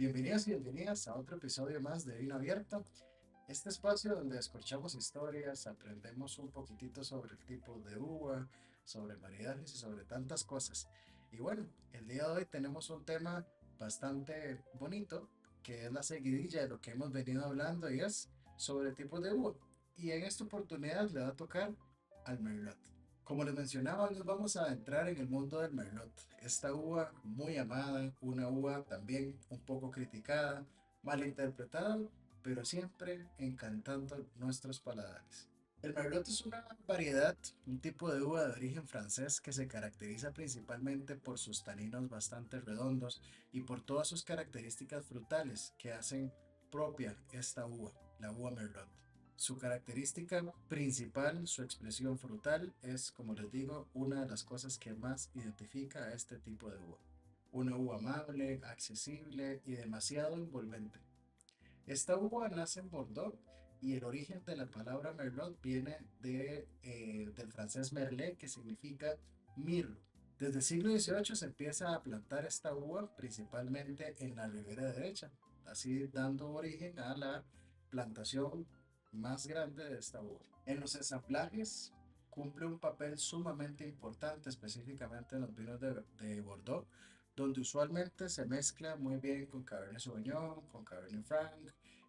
Bienvenidos y bienvenidas a otro episodio más de Vino Abierto, este espacio donde escuchamos historias, aprendemos un poquitito sobre el tipo de uva, sobre variedades y sobre tantas cosas. Y bueno, el día de hoy tenemos un tema bastante bonito, que es la seguidilla de lo que hemos venido hablando y es sobre tipos de uva. Y en esta oportunidad le va a tocar al Merlot. Como les mencionaba, nos vamos a adentrar en el mundo del Merlot. Esta uva muy amada, una uva también un poco criticada, malinterpretada, pero siempre encantando nuestros paladares. El Merlot es una variedad, un tipo de uva de origen francés que se caracteriza principalmente por sus taninos bastante redondos y por todas sus características frutales que hacen propia esta uva, la uva Merlot. Su característica principal, su expresión frutal, es, como les digo, una de las cosas que más identifica a este tipo de uva. Una uva amable, accesible y demasiado envolvente. Esta uva nace en Bordeaux y el origen de la palabra Merlot viene del francés merlet, que significa mirlo. Desde el siglo XVIII se empieza a plantar esta uva principalmente en la ribera derecha, así dando origen a la plantación más grande de esta uva. En los ensamblajes cumple un papel sumamente importante, específicamente en los vinos de Bordeaux, donde usualmente se mezcla muy bien con Cabernet Sauvignon, con Cabernet Franc,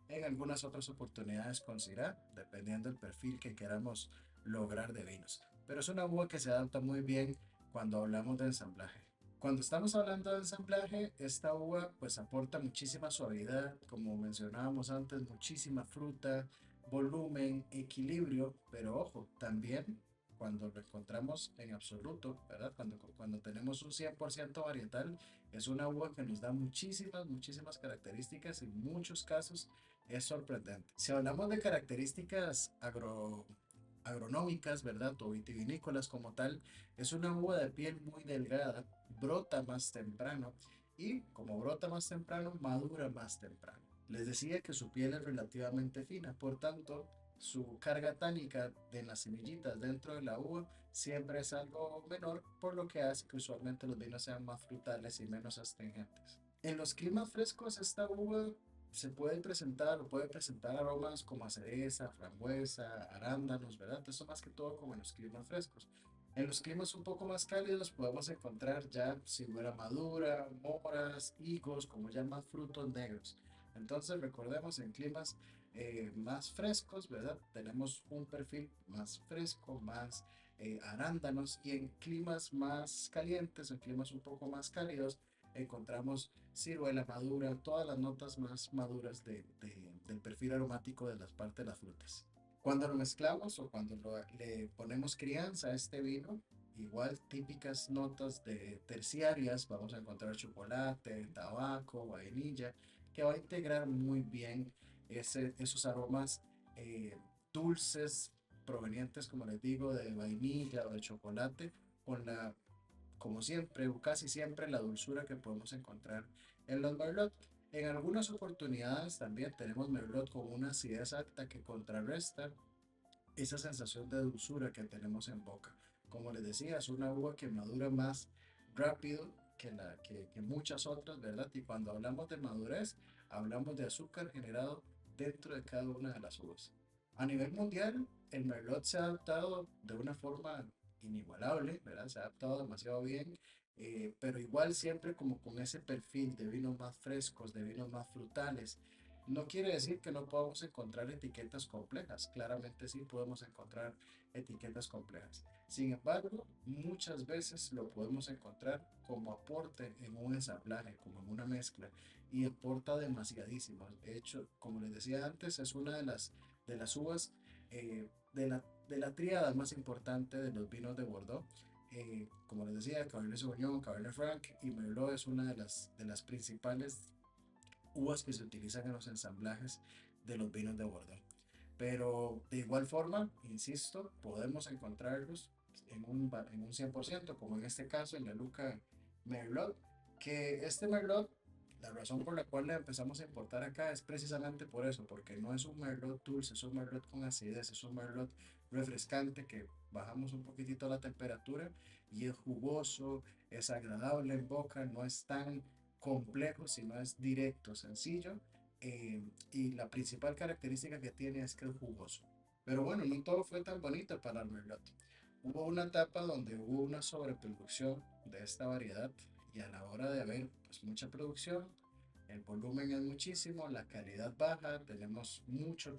en algunas otras oportunidades con Syrah, dependiendo del perfil que queramos lograr de vinos. Pero es una uva que se adapta muy bien cuando hablamos de ensamblaje. Cuando estamos hablando de ensamblaje, esta uva pues aporta muchísima suavidad, como mencionábamos antes, muchísima fruta, volumen, equilibrio, pero ojo, también cuando lo encontramos en absoluto, ¿verdad? Cuando tenemos un 100% varietal, es una uva que nos da muchísimas características y en muchos casos es sorprendente. Si hablamos de características agronómicas, ¿verdad? O vitivinícolas como tal, es una uva de piel muy delgada, brota más temprano y como brota más temprano, madura más temprano. Les decía que su piel es relativamente fina, por tanto, su carga tánica de las semillitas dentro de la uva siempre es algo menor, por lo que hace que usualmente los vinos sean más frutales y menos astringentes. En los climas frescos, esta uva se puede presentar o puede presentar aromas como a cereza, frambuesa, arándanos, ¿verdad? Eso más que todo como en los climas frescos. En los climas un poco más cálidos podemos encontrar ya cibura madura, moras, higos, como ya más frutos negros. Entonces recordemos en climas más frescos, ¿verdad? Tenemos un perfil más fresco, más arándanos y en climas más calientes, en climas un poco más cálidos, encontramos ciruela madura, todas las notas más maduras del perfil aromático de las partes de las frutas. Cuando lo mezclamos o cuando le ponemos crianza a este vino, igual típicas notas de terciarias, vamos a encontrar chocolate, tabaco, vainilla, que va a integrar muy bien esos aromas eh, dulces provenientes, como les digo, de vainilla o de chocolate, con la, como siempre o casi siempre, la dulzura que podemos encontrar en los Merlot. En algunas oportunidades también tenemos Merlot con una acidez alta que contrarresta esa sensación de dulzura que tenemos en boca. Como les decía, es una uva que madura más rápido que muchas otras, ¿verdad? Y cuando hablamos de madurez, hablamos de azúcar generado dentro de cada una de las uvas. A nivel mundial, el Merlot se ha adaptado de una forma inigualable, ¿verdad? Se ha adaptado demasiado bien, pero igual siempre como con ese perfil de vinos más frescos, de vinos más frutales. No quiere decir que no podamos encontrar etiquetas complejas, claramente sí podemos encontrar etiquetas complejas. Sin embargo, muchas veces lo podemos encontrar como aporte en un ensamblaje, como en una mezcla, y aporta demasiadísimo. De hecho, como les decía antes, es una de las uvas de la tríada más importante de los vinos de Bordeaux. Como les decía, Cabernet Sauvignon, Cabernet Franc y Merlot es una de las principales uvas que se utilizan en los ensamblajes de los vinos de Bordeaux. Pero de igual forma, insisto, podemos encontrarlos en un 100%, como en este caso en la Luca Merlot, que este Merlot, la razón por la cual le empezamos a importar acá es precisamente por eso, porque no es un Merlot dulce, es un Merlot con acidez, es un Merlot refrescante que bajamos un poquitito la temperatura y es jugoso, es agradable en boca, no es tan complejo, sino es directo, sencillo. Y la principal característica que tiene es que es jugoso. Pero bueno, no todo fue tan bonito para el merlot. Hubo una etapa donde hubo una sobreproducción de esta variedad y a la hora de haber pues mucha producción, el volumen es muchísimo, la calidad baja, tenemos mucho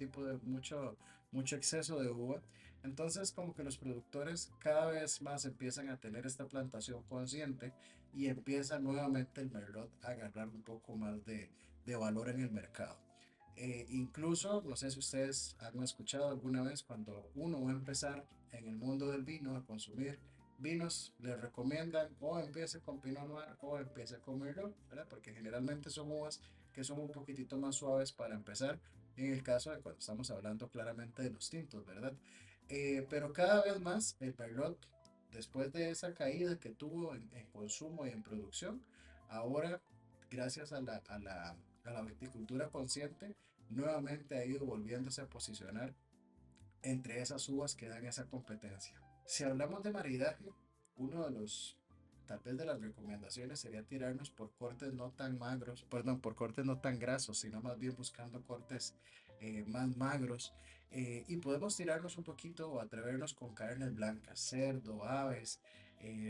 exceso de uva. Entonces como que los productores cada vez más empiezan a tener esta plantación consciente y empieza nuevamente el merlot a agarrar un poco más de valor en el mercado. Incluso, no sé si ustedes han escuchado alguna vez cuando uno va a empezar en el mundo del vino a consumir vinos, les recomiendan o empiece con Pinot Noir o empiece con Merlot, ¿verdad? Porque generalmente son uvas que son un poquitito más suaves para empezar, en el caso de cuando estamos hablando claramente de los tintos, ¿verdad? Pero cada vez más el Merlot, después de esa caída que tuvo en consumo y en producción, ahora, gracias a la viticultura consciente, nuevamente ha ido volviéndose a posicionar entre esas uvas que dan esa competencia. Si hablamos de maridaje, uno de los, tal vez de las recomendaciones sería tirarnos por cortes no tan magros, perdón, por cortes no tan grasos, sino más bien buscando cortes más magros. Y podemos tirarnos un poquito o atrevernos con carnes blancas, cerdo, aves,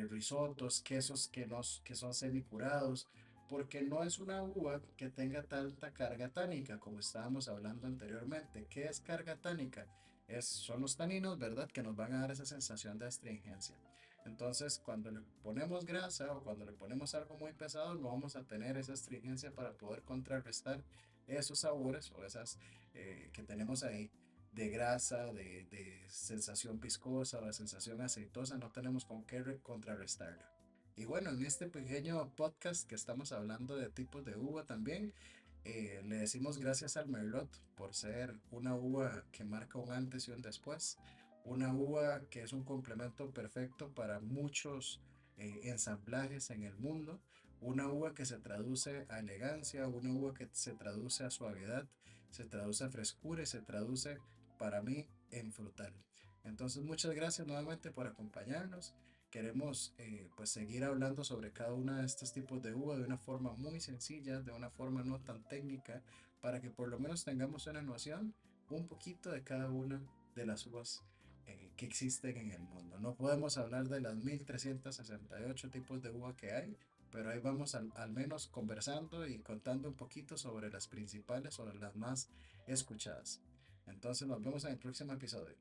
risotos, quesos que son semicurados, porque no es una uva que tenga tanta carga tánica como estábamos hablando anteriormente. ¿Qué es carga tánica? Son los taninos, ¿verdad? Que nos van a dar esa sensación de astringencia. Entonces, cuando le ponemos grasa o cuando le ponemos algo muy pesado, no vamos a tener esa astringencia para poder contrarrestar esos sabores o esas que tenemos ahí de grasa, de sensación viscosa o de sensación aceitosa, no tenemos con qué contrarrestarla. Y bueno, en este pequeño podcast que estamos hablando de tipos de uva también, le decimos gracias al Merlot por ser una uva que marca un antes y un después, una uva que es un complemento perfecto para muchos ensamblajes en el mundo, una uva que se traduce a elegancia, una uva que se traduce a suavidad, se traduce a frescura y se traduce para mí en frutal. Entonces, muchas gracias nuevamente por acompañarnos. Queremos pues seguir hablando sobre cada uno de estos tipos de uva de una forma muy sencilla, de una forma no tan técnica, para que por lo menos tengamos una noción un poquito de cada una de las uvas que existen en el mundo. No podemos hablar de las 1368 tipos de uva que hay, pero ahí vamos al menos conversando y contando un poquito sobre las principales, sobre las más escuchadas. Entonces nos vemos en el próximo episodio.